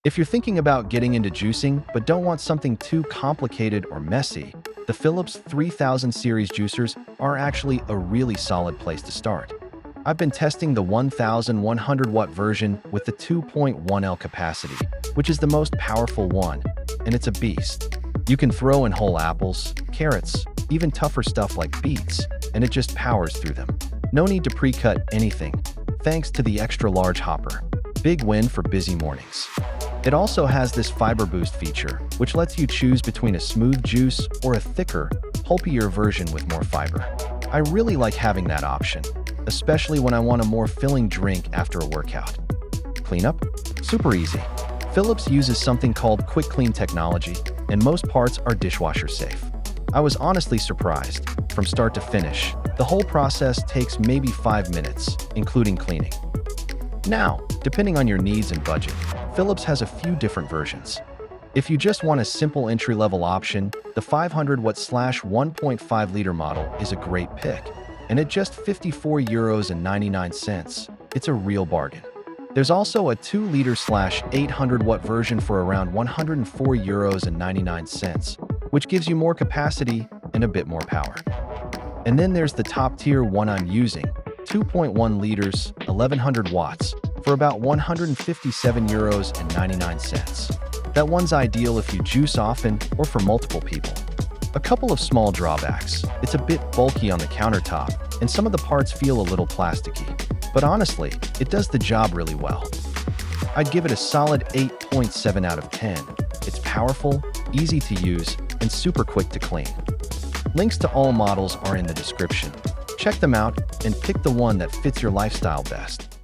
If you're thinking about getting into juicing but don't want something too complicated or messy, the Philips 3000 series juicers are actually a really solid place to start. I've been testing the 1100-watt version with the 2.1L capacity, which is the most powerful one, and it's a beast. You can throw in whole apples, carrots, even tougher stuff like beets, and it just powers through them. No need to pre-cut anything, thanks to the extra-large hopper. Big win for busy mornings. It also has this fiber boost feature, which lets you choose between a smooth juice or a thicker, pulpier version with more fiber. I really like having that option, especially when I want a more filling drink after a workout. Cleanup? Super easy. Philips uses something called QuickClean technology, and most parts are dishwasher safe. I was honestly surprised. From start to finish, the whole process takes maybe 5 minutes, including cleaning. Now, depending on your needs and budget, Philips has a few different versions. If you just want a simple entry-level option, the 500-watt/1.5-liter model is a great pick, and at just €54.99, it's a real bargain. There's also a 2-liter/800-watt version for around €104.99, which gives you more capacity and a bit more power. And then there's the top-tier one I'm using, 2.1 liters, 1100 watts, for about €157.99. That one's ideal if you juice often or for multiple people. A couple of small drawbacks. It's a bit bulky on the countertop, and some of the parts feel a little plasticky. But honestly, it does the job really well. I'd give it a solid 8.7 out of 10. It's powerful, easy to use, and super quick to clean. Links to all models are in the description. Check them out and pick the one that fits your lifestyle best.